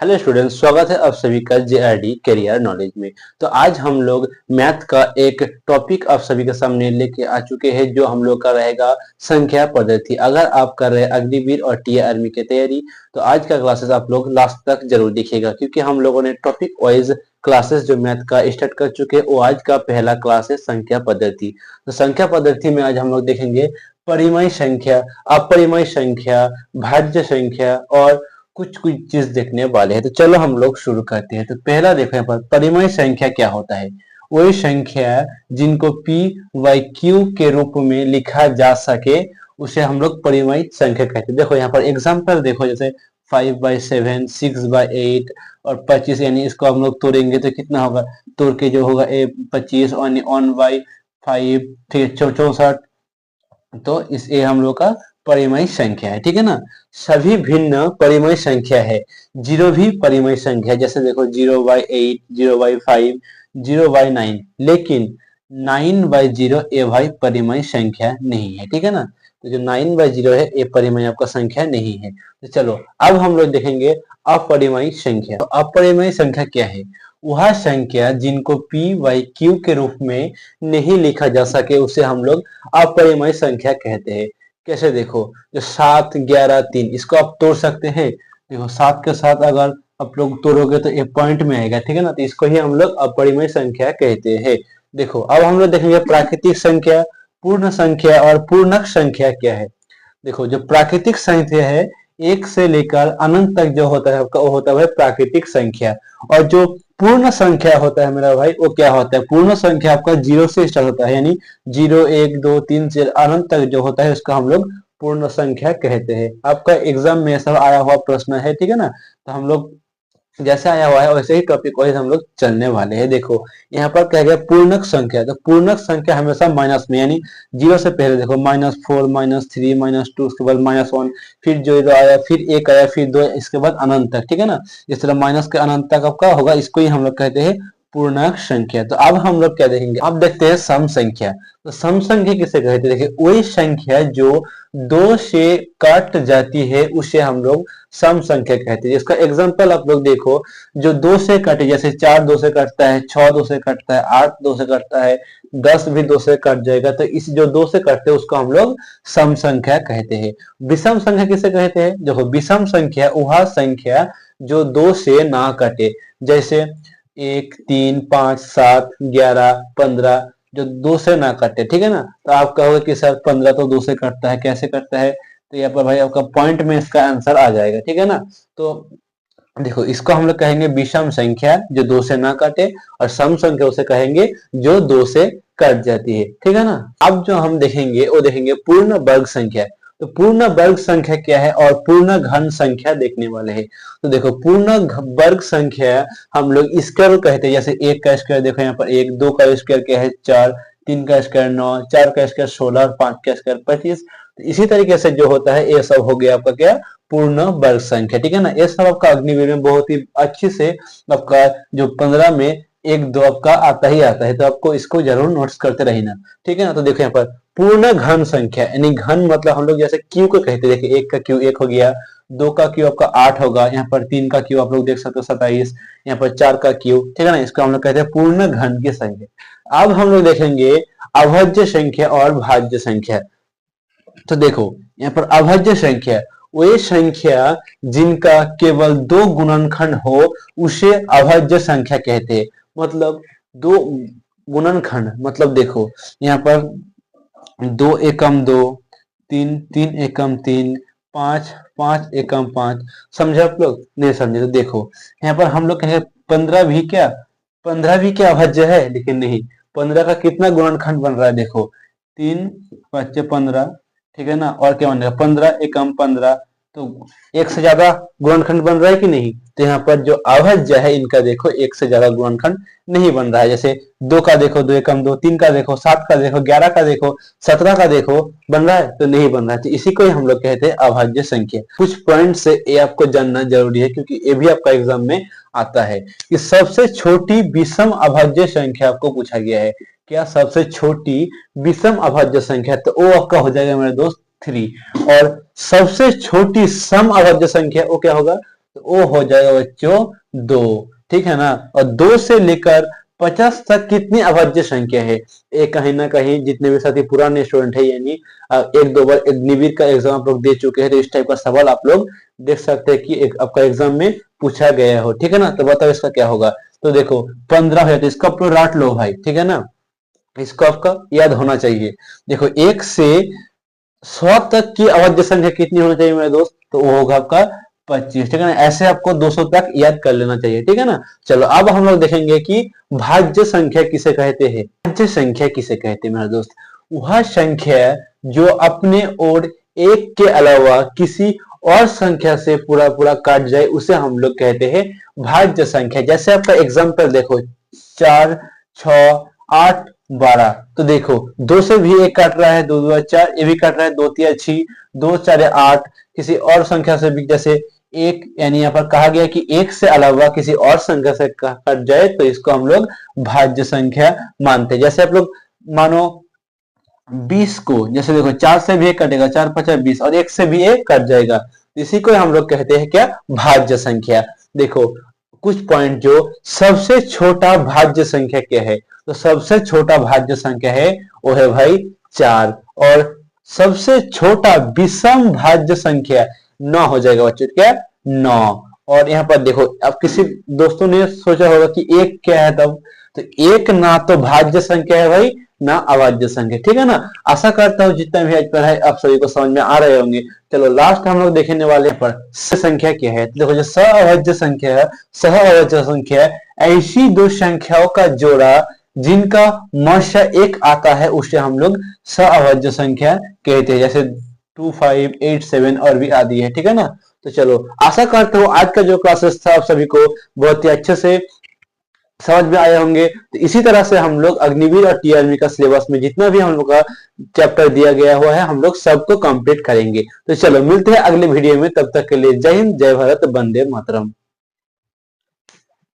Hello students, स्वागत है आप सभी का जेआरडी करियर नॉलेज में। तो आज हम लोग मैथ का एक टॉपिक आप सभी के सामने लेके आ चुके हैं, जो हम लोग का रहेगा संख्या पद्धति। अगर आप कर रहे हैं अग्निवीर और टीए आर्मी की तैयारी, तो आज का क्लासेस आप लोग लास्ट तक जरूर देखिएगा, क्योंकि हम लोगों ने टॉपिक वाइज क्लासेस जो मैथ का स्टार्ट कर चुके हैं। वो आज का पहला क्लास है संख्या पद्धति। तो संख्या पद्धति में आज हम लोग देखेंगे परिमेय संख्या, अपरिमेय संख्या, भाज्य संख्या और कुछ कुछ चीज देखने वाले हैं। तो चलो हम लोग शुरू करते हैं। तो पहला देखो यहाँ पर परिमेय संख्या क्या होता है। वही संख्या जिनको पी वाई क्यू के रूप में लिखा जा सके उसे हम लोग परिमेय संख्या कहते हैं। देखो यहाँ पर एग्जाम्पल देखो, जैसे 5/7, 6/8 और 25, यानी इसको हम लोग तोड़ेंगे तो कितना होगा, तोड़ के जो होगा 25 और 1/5, ठीक है 64। तो इस ये हम लोग का परिमेय संख्या है, ठीक है ना। सभी भिन्न परिमेय संख्या है। जीरो भी परिमेय संख्या है, जैसे देखो 0/8, 0/5, 0/9, लेकिन 9/0 ये भाई परिमेय संख्या नहीं है, ठीक है ना। तो जो 9/0 है ये परिमेय आपका संख्या नहीं है। तो चलो अब हम लोग देखेंगे अपरिमेय संख्या। तो अपरिमेय संख्या क्या है। वह संख्या जिनको पी वाई क्यू के रूप में नहीं लिखा जा सके उसे हम लोग अपरिमेय संख्या कहते हैं। कैसे देखो, जो 7, 11, 3 इसको आप तोड़ सकते हैं। देखो 7 के साथ अगर आप लोग तोड़ोगे तो ये पॉइंट में आएगा, ठीक है ना। तो इसको ही हम लोग अपरिमेय संख्या कहते हैं। देखो अब हम लोग देखेंगे प्राकृतिक संख्या, पूर्ण संख्या और पूर्णांक संख्या क्या है। देखो जो प्राकृतिक संख्या है, एक से लेकर अनंत तक जो होता है वो होता है प्राकृतिक संख्या। और जो पूर्ण संख्या होता है मेरा भाई, वो क्या होता है, पूर्ण संख्या आपका 0 से स्टार्ट होता है, यानी 0, 1, 2, 3 से अनंत तक जो होता है उसका हम लोग पूर्ण संख्या कहते हैं। आपका एग्जाम में सब आया हुआ प्रश्न है, ठीक है ना। तो हम लोग जैसे आया हुआ है वैसे ही टॉपिक वाइज हम लोग चलने वाले हैं। देखो यहाँ पर क्या गया, पूर्णक संख्या। तो पूर्णक संख्या हमेशा माइनस में, यानी 0 से पहले देखो -4, -3, -2, उसके बाद -1, फिर जो आया, फिर 1 आया, फिर 2, इसके बाद अनंत तक, ठीक है ना। इस तरह माइनस के अनंत तक आपका होगा, इसको ही हम लोग कहते हैं पूर्णांक संख्या। तो अब हम लोग क्या देखेंगे, अब देखते हैं सम संख्या। तो सम संख्या किसे कहते हैं, देखिए वही संख्या जो 2 से कट जाती है उसे हम लोग सम संख्या कहते हैं। इसका एग्जांपल आप लोग देखो, जो 2 से कटे, जैसे 4 2 से कटता है, 6 2 से कटता है, 8 2 से कटता है, 10 भी 2 से कट जाएगा। तो इस जो 2 से कटते हैं उसको हम लोग सम संख्या कहते हैं। विषम संख्या किसे कहते हैं, देखो विषम संख्या वह संख्या जो 2 से ना कटे, जैसे 1, 3, 5, 7, 11, 15 जो 2 से ना कटे, ठीक है ना। तो आप कहोगे कि सर 15 तो 2 से कटता है, कैसे कटता है। तो यहाँ पर भाई आपका पॉइंट में इसका आंसर आ जाएगा, ठीक है ना। तो देखो इसको हम लोग कहेंगे विषम संख्या जो 2 से ना कटे, और सम संख्या उसे कहेंगे जो 2 से कट जाती है, ठीक है ना। अब जो हम देखेंगे वो देखेंगे पूर्ण वर्ग संख्या। तो पूर्ण वर्ग संख्या क्या है और पूर्ण घन संख्या देखने वाले हैं। तो देखो पूर्ण वर्ग संख्या हम लोग स्क्वायर कहते हैं। जैसे 1 का स्क्वायर देखो यहाँ पर 1, 2 का स्क्वायर क्या है 4, 3 का स्क्वायर 9, 4 का स्क्वायर 16 और 5 का स्क्वायर 25। तो इसी तरीके से जो होता है ये सब हो गया आपका क्या, पूर्ण वर्ग संख्या, ठीक है ना। ये सब आपका अग्निवीर में बहुत ही अच्छे से आपका जो 15 में 1 2 आपका आता ही आता है। तो आपको इसको जरूर नोट्स करते रहना, ठीक है ना। तो देखो यहाँ पर पूर्ण घन संख्या, यानी घन मतलब हम लोग जैसे क्यू को कहते हैं। देखिए 1 का क्यू 1 हो गया, 2 का क्यू आपका 8 होगा, यहाँ पर 3 का क्यू आप लोग देख सकते हो 27, यहाँ पर 4 का क्यू, ठीक है ना। इसको हम लोग कहते हैं पूर्ण घन की संख्या। अब हम लोग देखेंगे अभाज्य संख्या और भाज्य संख्या। तो देखो यहाँ पर अभाज्य संख्या वे संख्या जिनका केवल 2 गुणनखंड हो उसे अभाज्य संख्या कहते हैं। मतलब 2 गुणनखंड, मतलब देखो यहाँ पर 2 एकम 2, 3 3 एकम 3, 5 5 एकम 5। समझे आप लोग, नहीं समझे तो देखो यहाँ पर हम लोग कहेंगे 15 भी क्या, 15 भी क्या अभाज्य है, लेकिन नहीं। 15 का कितना गुणनखंड बन रहा है, देखो 3 5 15, ठीक है ना। और क्या बनेगा 15 एकम 15, तो एक से ज्यादा गुणनखंड बन रहा है कि नहीं। तो यहाँ पर जो अभाज्य है इनका देखो एक से ज्यादा गुणनखंड नहीं बन रहा है। जैसे 2 का देखो 2 एकम 2, 3 का देखो 7 का देखो 11 का देखो 17 का देखो, बन रहा है तो नहीं बन रहा है। तो इसी को ही हम लोग कहते हैं अभाज्य संख्या। कुछ पॉइंट से ये आपको जानना जरूरी है, क्योंकि ये भी आपका एग्जाम में आता है कि सबसे छोटी विषम अभाज्य संख्या आपको पूछा गया है। क्या सबसे छोटी विषम अभाज्य संख्या, तो वो आपका हो जाएगा मेरे दोस्त 3। और सबसे छोटी सम अभाज्य संख्या वो क्या होगा, तो वो हो जाएगा बच्चों 2। ठीक है ना। और 2 से लेकर 50 तक कितनी अभाज्य संख्या है? ये कहीं ना कहीं जितने भी साथी पुराने स्टूडेंट है, यानी एक दो बार अग्निवीर का एग्जाम आप लोग दे चुके हैं, तो इस टाइप का सवाल आप लोग देख सकते हैं कि एक आपका एग्जाम में पूछा गया हो। ठीक है ना। तो बताओ इसका क्या होगा। तो देखो 15 है तो इसका आप लोग रट लो भाई। ठीक है ना। इसको आपका याद होना चाहिए। देखो 1 से 100 तक की अभाज्य संख्या कितनी होनी चाहिए मेरे दोस्त? तो वो होगा आपका 25। ठीक है ना। ऐसे आपको 200 तक याद कर लेना चाहिए। ठीक है ना। चलो अब हम लोग देखेंगे कि भाज्य संख्या किसे कहते हैं। भाज्य संख्या किसे कहते हैं मेरे दोस्त? वह संख्या जो अपने ओर एक के अलावा किसी और संख्या से पूरा पूरा काट जाए, उसे हम लोग कहते हैं भाज्य संख्या। जैसे आपका एग्जाम्पल देखो 4, 6, 8, 12। तो देखो 2 से भी एक काट रहा है, 2 2 4, ये भी काट रहा है, 2 3 6, 2 4 8। किसी और संख्या से भी जैसे एक, यानी यहाँ पर कहा गया कि एक से अलावा किसी और संख्या से कट जाए तो इसको हम लोग भाज्य संख्या मानते हैं। जैसे आप लोग मानो 20 को, जैसे देखो 4 से भी एक कटेगा, 4 5 20, और 1 से भी एक कट जाएगा, इसी को हम लोग कहते हैं क्या? भाज्य संख्या। देखो कुछ पॉइंट, जो सबसे छोटा भाज्य संख्या क्या है? तो सबसे छोटा भाज्य संख्या है वो है भाई 4। और सबसे छोटा विषम भाज्य संख्या 9 हो जाएगा बच्चों। क्या? 9। और यहाँ पर देखो, अब किसी दोस्तों ने सोचा होगा कि एक क्या है तब, तो एक ना तो भाज्य संख्या है भाई, ना अभाज्य संख्या। ठीक है ना। आशा करता हूँ जितना भी आज पढ़ा है आप सभी को समझ में आ रहे होंगे। चलो लास्ट हम लोग देखने वाले पर संख्या क्या है। देखो जो सहअभाज्य संख्या है, सहअभाज्य संख्या ऐसी दो संख्याओं का जोड़ा जिनका मध्य 1 आता है, उसे हम लोग सहअभाज्य संख्या कहते हैं। जैसे 2 5 8 7 और भी आदि है। ठीक है ना। तो चलो आशा करता हूँ आज का जो क्लासेस था आप सभी को बहुत ही अच्छे से समझ में आए होंगे। तो इसी तरह से हम लोग अग्निवीर और टीआरबी का सिलेबस में जितना भी हम लोग का चैप्टर दिया गया हुआ है, हम लोग सबको कंप्लीट करेंगे। तो चलो मिलते हैं अगले वीडियो में, तब तक के लिए जय हिंद, जय भारत, वंदे मातरम।